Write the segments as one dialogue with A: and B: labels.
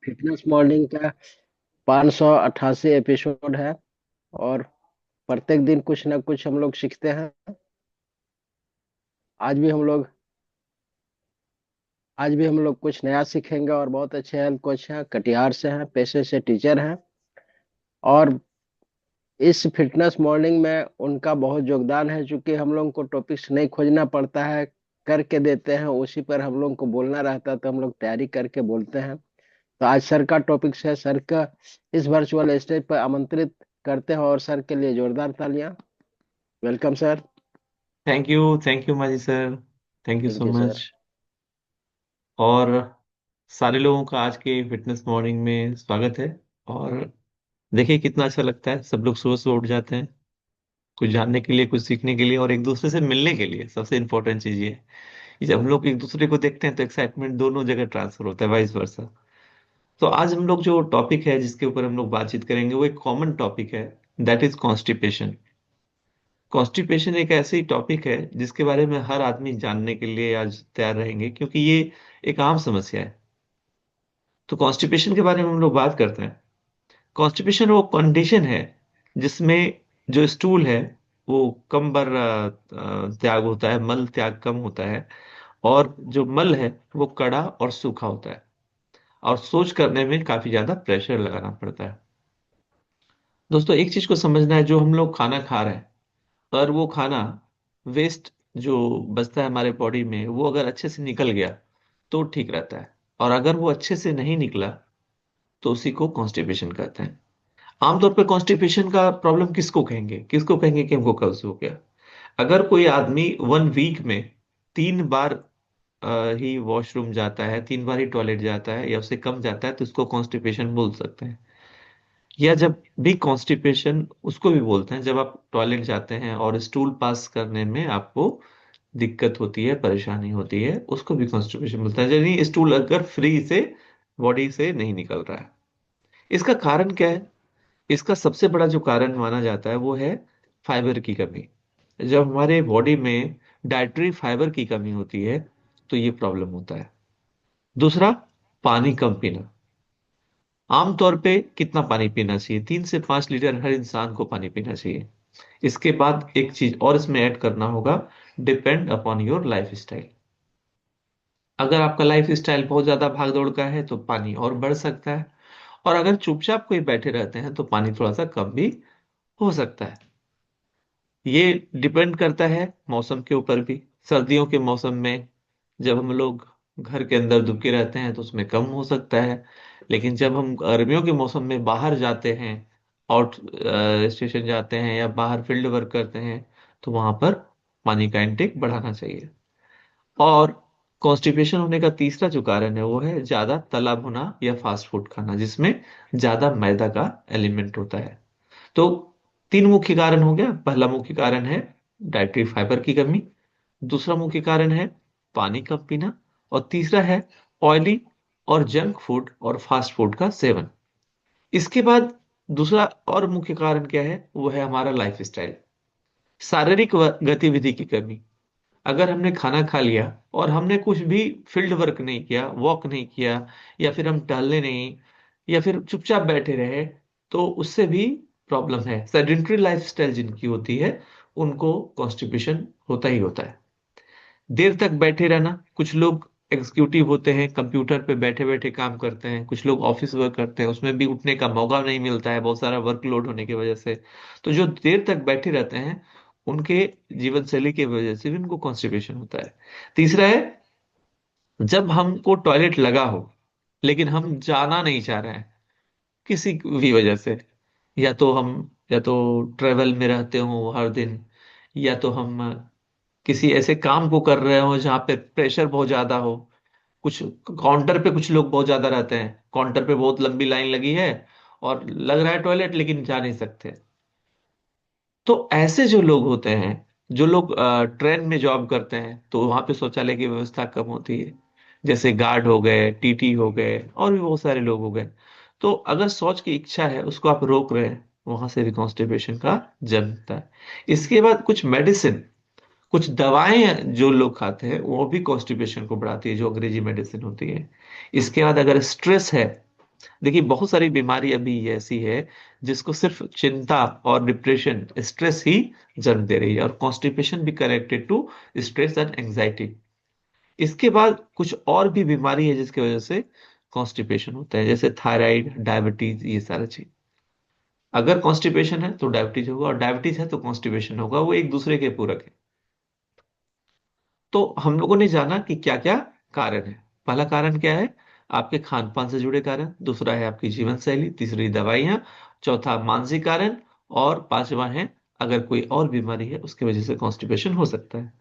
A: Fitness morning का 588 episode है। और प्रत्येक दिन कुछ ना कुछ हम लोग सीखते हैं। आज भी हम लोग आज भी हम लोग कुछ नया सीखेंगे। और बहुत अच्छे हेल्थ कोच हैं, कटिहार से हैं, पेशे से टीचर हैं। और इस फिटनेस मॉर्निंग में उनका बहुत योगदान है, क्योंकि हम लोग को टॉपिक्स नहीं खोजना पड़ता है, करके देते हैं, उसी पर हम लोग को बोलना रहता है, तो हम लोग तैयारी करके बोलते हैं। तो आज सर का टॉपिक है। सर का इस वर्चुअल स्टेज पर आमंत्रित करते हैं, और सर के लिए जोरदार तालियां। Welcome sir.
B: थैंक यू माजी sir. Thank you
A: thank
B: so
A: you
B: much.
A: Sir.
B: और सारे लोगों का आज के फिटनेस मॉर्निंग में स्वागत है। और देखिए कितना अच्छा लगता है, सब लोग सुबह सुबह उठ जाते हैं कुछ जानने के लिए, कुछ सीखने के लिए और एक दूसरे से मिलने के लिए। सबसे इंपॉर्टेंट चीज ये है कि जब हम लोग एक दूसरे को देखते हैं तो एक्साइटमेंट दोनों जगह ट्रांसफर होता है, वाइस वर्सा। तो आज हम लोग जो टॉपिक है जिसके ऊपर हम लोग बातचीत करेंगे वो एक कॉमन टॉपिक है, दैट इज कॉन्स्टिपेशन। कॉन्स्टिपेशन एक ऐसी टॉपिक है जिसके बारे में हर आदमी जानने के लिए आज तैयार रहेंगे, क्योंकि ये एक आम समस्या है। तो कॉन्स्टिपेशन के बारे में हम लोग बात करते हैं। कॉन्स्टिपेशन वो कंडीशन है जिसमें जो स्टूल है वो कम बार त्याग होता है, मल त्याग कम होता है। और जो मल है वो कड़ा और सूखा होता है, और सोच करने में काफी ज्यादा प्रेशर लगाना पड़ता है। दोस्तों एक चीज को समझना है, जो हम लोग खाना खा रहे हैं और वो खाना वेस्ट जो बचता है हमारे बॉडी में, वो अगर अच्छे से निकल गया तो ठीक रहता है। और अगर वो अच्छे से नहीं निकला तो उसी को कॉन्स्टिपेशन कहते हैं। आमतौर पर कॉन्स्टिपेशन का प्रॉब्लम किसको कहेंगे कि हमको कब्ज हो गया। अगर कोई आदमी 1 वीक में 3 बार ही वॉशरूम जाता है, 3 बार ही टॉयलेट जाता है या उससे कम जाता है, तो उसको कॉन्स्टिपेशन बोल सकते हैं। या जब भी कॉन्स्टिपेशन उसको भी बोलते हैं जब आप टॉयलेट जाते हैं और स्टूल पास करने में आपको दिक्कत होती है, परेशानी होती है, उसको भी कॉन्स्टिपेशन बोलते हैं, यानी स्टूल अगर फ्री से बॉडी से नहीं निकल रहा है। इसका कारण क्या है? इसका सबसे बड़ा जो कारण माना जाता है वो है फाइबर की कमी। जब हमारे बॉडी में डाइटरी फाइबर की कमी होती है तो ये प्रॉब्लम होता है। दूसरा, पानी कम पीना। आमतौर पे कितना पानी पीना चाहिए? 3 से 5 लीटर हर इंसान को पानी पीना चाहिए। इसके बाद एक चीज और इसमें ऐड करना होगा, depend upon your life style. अगर आपका लाइफ स्टाइल बहुत ज्यादा भाग दौड़ का है तो पानी और बढ़ सकता है, और अगर चुपचाप कोई बैठे रहते हैं तो पानी थोड़ा सा कम भी हो सकता है। ये डिपेंड करता है मौसम के ऊपर भी। सर्दियों के मौसम में जब हम लोग घर के अंदर दुबके रहते हैं तो उसमें कम हो सकता है। लेकिन जब हम गर्मियों के मौसम में बाहर जाते हैं, आउट स्टेशन जाते हैं या बाहर फील्ड वर्क करते हैं, तो वहां पर पानी का इंटेक बढ़ाना चाहिए। और कॉन्स्टिपेशन होने का तीसरा जो कारण है वो है ज्यादा तला भुना या फास्ट फूड खाना, जिसमें ज्यादा मैदा का एलिमेंट होता है। तो 3 मुख्य कारण हो गया। पहला मुख्य कारण है डाइटरी फाइबर की कमी, दूसरा मुख्य कारण है पानी कम पीना, और तीसरा है ऑयली और जंक फूड और फास्ट फूड का सेवन। इसके बाद दूसरा और मुख्य कारण क्या है? वो है हमारा लाइफ स्टाइल, शारीरिक गतिविधि की कमी। अगर हमने खाना खा लिया और हमने कुछ भी फील्ड वर्क नहीं किया, वॉक नहीं किया, या फिर हम टहलने नहीं, या फिर चुपचाप बैठे रहे, तो उससे भी प्रॉब्लम है। सेडेंट्री लाइफस्टाइल जिनकी होती है उनको कॉन्स्टिपेशन होता ही होता है। देर तक बैठे रहना, कुछ लोग एग्जीक्यूटिव होते हैं, कंप्यूटर पे बैठे बैठे काम करते हैं, कुछ लोग ऑफिस वर्क करते हैं, उसमें भी उठने का मौका नहीं मिलता है बहुत सारा वर्कलोड होने की वजह से। तो जो देर तक बैठे रहते हैं उनके जीवन शैली की वजह से भी उनको कॉन्स्टिपेशन होता है। तीसरा है जब हमको टॉयलेट लगा हो लेकिन हम जाना नहीं चाह रहे हैं किसी भी वजह से। या तो ट्रेवल में रहते हो हर दिन, या तो हम किसी ऐसे काम को कर रहे हो जहाँ पे प्रेशर बहुत ज्यादा हो। कुछ काउंटर पे कुछ लोग बहुत ज्यादा रहते हैं, काउंटर पे बहुत लंबी लाइन लगी है और लग रहा है टॉयलेट लेकिन जा नहीं सकते। तो ऐसे जो लोग होते हैं, जो लोग ट्रेन में जॉब करते हैं, तो वहां पे शौचालय की व्यवस्था कम होती है, जैसे गार्ड हो गए, टीटी हो गए, और भी बहुत सारे लोग हो गए। तो अगर शौच की इच्छा है उसको आप रोक रहे हैं, वहां से भी कॉन्स्टिपेशन का जन्म होता है। इसके बाद कुछ मेडिसिन, कुछ दवाएं जो लोग खाते हैं वो भी कॉन्स्टिपेशन को बढ़ाती है, जो अंग्रेजी मेडिसिन होती है। इसके बाद अगर स्ट्रेस है देखिए बहुत सारी बीमारी अभी ये ऐसी है जिसको सिर्फ चिंता और डिप्रेशन, स्ट्रेस ही जन्म दे रही है, और कॉन्स्टिपेशन भी connected to stress and anxiety. इसके बाद कुछ और भी बीमारी है जिसकी वजह से कॉन्स्टिपेशन होता है, जैसे थायराइड, डायबिटीज, ये सारा चीज। अगर कॉन्स्टिपेशन है तो डायबिटीज होगा, और डायबिटीज है तो कॉन्स्टिपेशन होगा, वो एक दूसरे के पूरक है। तो हम लोगों ने जाना कि क्या क्या कारण है। पहला कारण क्या है? आपके खान पान से जुड़े कारण। दूसरा है आपकी जीवन शैली। तीसरी दवाइयां। चौथा मानसिक कारण। और पांचवा है अगर कोई और बीमारी है उसकी वजह से कॉन्स्टिपेशन हो सकता है।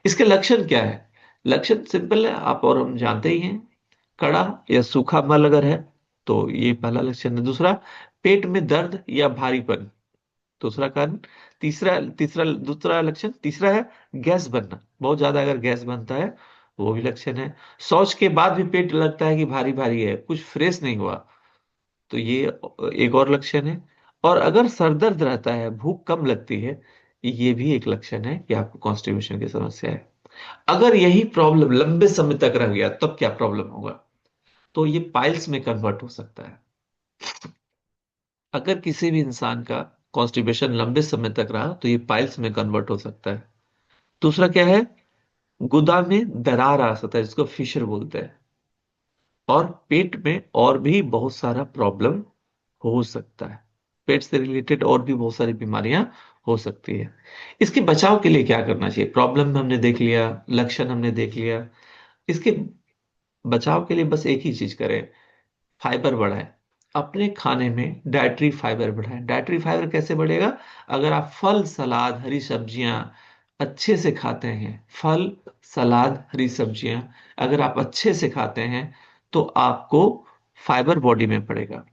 B: इसके लक्षण क्या है? लक्षण सिंपल है, आप और हम जानते ही हैं। कड़ा या सूखा मल अगर है तो ये पहला लक्षण है। दूसरा, पेट में दर्द या भारीपन, दूसरा कारण। तीसरा तीसरा दूसरा लक्षण तीसरा है गैस बनना, बहुत ज्यादा अगर गैस बनता है वो भी लक्षण है। शौच के बाद भी पेट लगता है कि भारी भारी है, कुछ फ्रेश नहीं हुआ, तो ये एक और लक्षण है। और अगर सर दर्द रहता है, भूख कम लगती है, ये भी एक लक्षण है कि आपको कॉन्स्टिपेशन की समस्या है। अगर यही प्रॉब्लम लंबे समय तक रह गया तब क्या प्रॉब्लम होगा? तो ये पाइल्स में कन्वर्ट हो सकता है। अगर किसी भी इंसान का कॉन्स्टिपेशन लंबे समय तक रहा तो ये पाइल्स में कन्वर्ट हो सकता है। दूसरा क्या है? गुदा में दरार आ सकता है, जिसको फिशर बोलते हैं। और पेट में और भी बहुत सारा प्रॉब्लम हो सकता है। पेट से रिलेटेड और भी बहुत सारी बीमारियां हो सकती है। इसके बचाव के लिए क्या करना चाहिए? प्रॉब्लम हमने देख लिया, लक्षण हमने देख लिया। इसके बचाव के लिए बस एक ही चीज करें, फाइबर बढ़ाएं। अपने खाने में डाइटरी फाइबर बढ़ाएं। डाइटरी फाइबर कैसे बढ़ेगा? अगर आप फल, सलाद, हरी सब्जियां अच्छे से खाते हैं, फल, सलाद, हरी सब्जियां अगर आप अच्छे से खाते हैं तो आपको फाइबर बॉडी में पड़ेगा।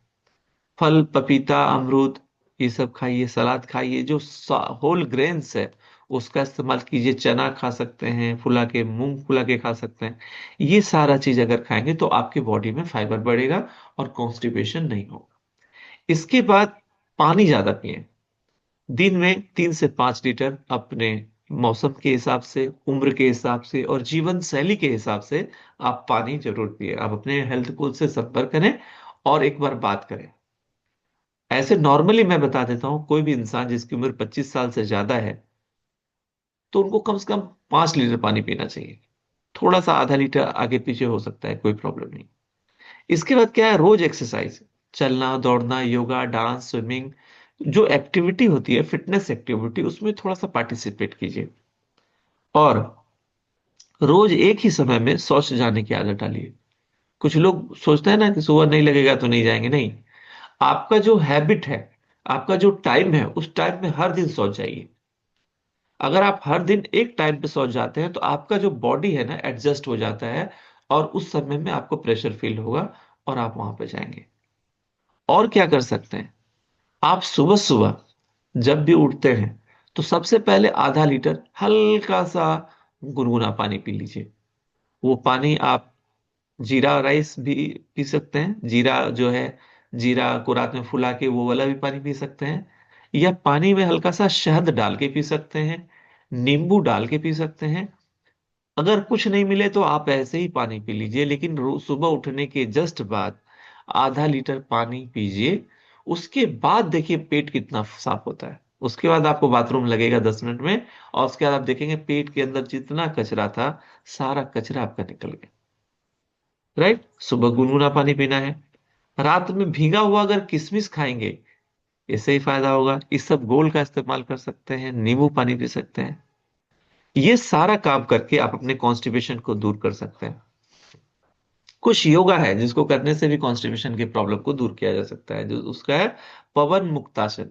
B: फल, पपीता, अमरूद, ये सब खाइए, सलाद खाइए। जो होल ग्रेन्स है उसका इस्तेमाल कीजिए। चना खा सकते हैं फुला के, मूंग फुला के खा सकते हैं। ये सारा चीज अगर खाएंगे तो आपके बॉडी में फाइबर बढ़ेगा और कॉन्स्टिपेशन नहीं होगा। इसके बाद पानी ज्यादा पिए। दिन में 3 से 5 लीटर, अपने मौसम के हिसाब से, उम्र के हिसाब से और जीवन शैली के हिसाब से आप पानी जरूर पिए। आप अपने हेल्थ कोच से संपर्क करें और एक बार बात करें। ऐसे नॉर्मली मैं बता देता हूँ, कोई भी इंसान जिसकी उम्र 25 साल से ज्यादा है तो उनको कम से कम 5 लीटर पानी पीना चाहिए। थोड़ा सा आधा लीटर आगे पीछे हो सकता है, कोई प्रॉब्लम नहीं। इसके बाद क्या है? रोज एक्सरसाइज, चलना, दौड़ना, योगा, डांस, स्विमिंग, जो एक्टिविटी होती है फिटनेस एक्टिविटी, उसमें थोड़ा सा पार्टिसिपेट कीजिए। और रोज एक ही समय में शौच जाने की आदत डालिए। कुछ लोग सोचते हैं ना कि सुबह नहीं लगेगा तो नहीं जाएंगे, नहीं। आपका जो हैबिट है, आपका जो टाइम है, उस टाइम में हर दिन शौच जाइए। अगर आप हर दिन एक टाइम पे शौच जाते हैं तो आपका जो बॉडी है ना एडजस्ट हो जाता है, और उस समय में आपको प्रेशर फील होगा और आप वहां पे जाएंगे। और क्या कर सकते हैं? आप सुबह सुबह जब भी उठते हैं तो सबसे पहले आधा लीटर हल्का सा गुनगुना पानी पी लीजिए। वो पानी आप जीरा राइस भी पी सकते हैं, जीरा जो है, जीरा को रात में फुला के वो वाला भी पानी पी सकते हैं, या पानी में हल्का सा शहद डाल के पी सकते हैं, नींबू डाल के पी सकते हैं। अगर कुछ नहीं मिले तो आप ऐसे ही पानी पी लीजिए, लेकिन सुबह उठने के जस्ट बाद आधा लीटर पानी पीजिए। उसके बाद देखिए पेट कितना साफ होता है। उसके बाद आपको बाथरूम लगेगा 10 मिनट में, और उसके बाद आप देखेंगे पेट के अंदर जितना कचरा था सारा कचरा आपका निकल गया। राइट? सुबह गुनगुना पानी पीना है। रात में भीगा हुआ अगर किशमिश खाएंगे, इससे ही फायदा होगा। इस सब गोल का इस्तेमाल कर सकते हैं, नींबू पानी पी सकते हैं। ये सारा काम करके आप अपने कॉन्स्टिपेशन को दूर कर सकते हैं। कुछ योगा है जिसको करने से भी कॉन्स्टिपेशन के प्रॉब्लम को दूर किया जा सकता है, जो उसका है पवन मुक्तासन।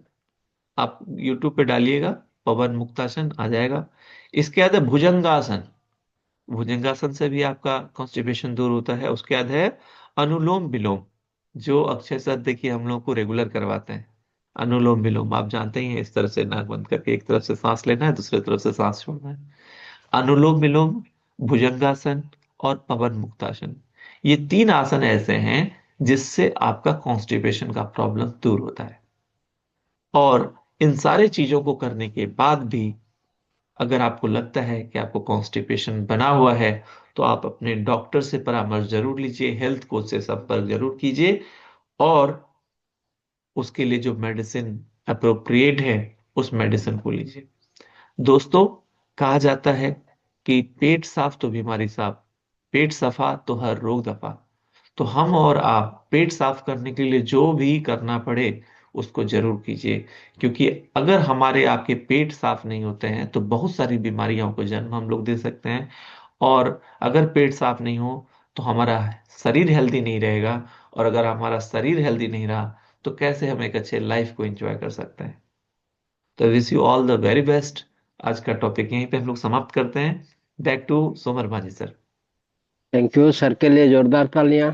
B: आप यूट्यूब पे डालिएगा, पवन मुक्तासन आ जाएगा। इसके बाद है भुजंगासन। भुजंगासन से भी आपका कॉन्स्टिपेशन दूर होता है। उसके बाद है अनुलोम विलोम, जो अक्षय सर देखिए हम लोग को रेगुलर करवाते हैं। अनुलोम विलोम आप जानते ही हैं, इस तरह से नाक बंद करके एक तरफ से सांस लेना है, दूसरी तरफ से सांस छोड़ना है। अनुलोम विलोम, भुजंगासन और पवन मुक्तासन, ये 3 आसन ऐसे हैं जिससे आपका कॉन्स्टिपेशन का प्रॉब्लम दूर होता है। और इन सारे चीजों को करने के बाद भी अगर आपको लगता है कि आपको कॉन्स्टिपेशन बना हुआ है तो आप अपने डॉक्टर से परामर्श जरूर लीजिए, हेल्थ कोच से संपर्क जरूर कीजिए। और उसके लिए जो मेडिसिन अप्रोप्रिएट है उस मेडिसिन को लीजिए। दोस्तों, कहा जाता है कि पेट साफ तो बीमारी साफ, पेट सफा तो हर रोग दफा। तो हम और आप पेट साफ करने के लिए जो भी करना पड़े उसको जरूर कीजिए, क्योंकि अगर हमारे आपके पेट साफ नहीं होते हैं तो बहुत सारी बीमारियों को जन्म हम लोग दे सकते हैं। और अगर पेट साफ नहीं हो तो हमारा शरीर हेल्दी नहीं रहेगा, और अगर हमारा शरीर हेल्दी नहीं रहा तो कैसे हम एक अच्छे लाइफ को एंजॉय कर सकते हैं। तो wish you all the very best. आज का टॉपिक यहीं पे हम लोग समाप्त करते हैं। बैक टू सोमर भाजी सर।
A: थैंक यू सर, के लिए जोरदार तालियां।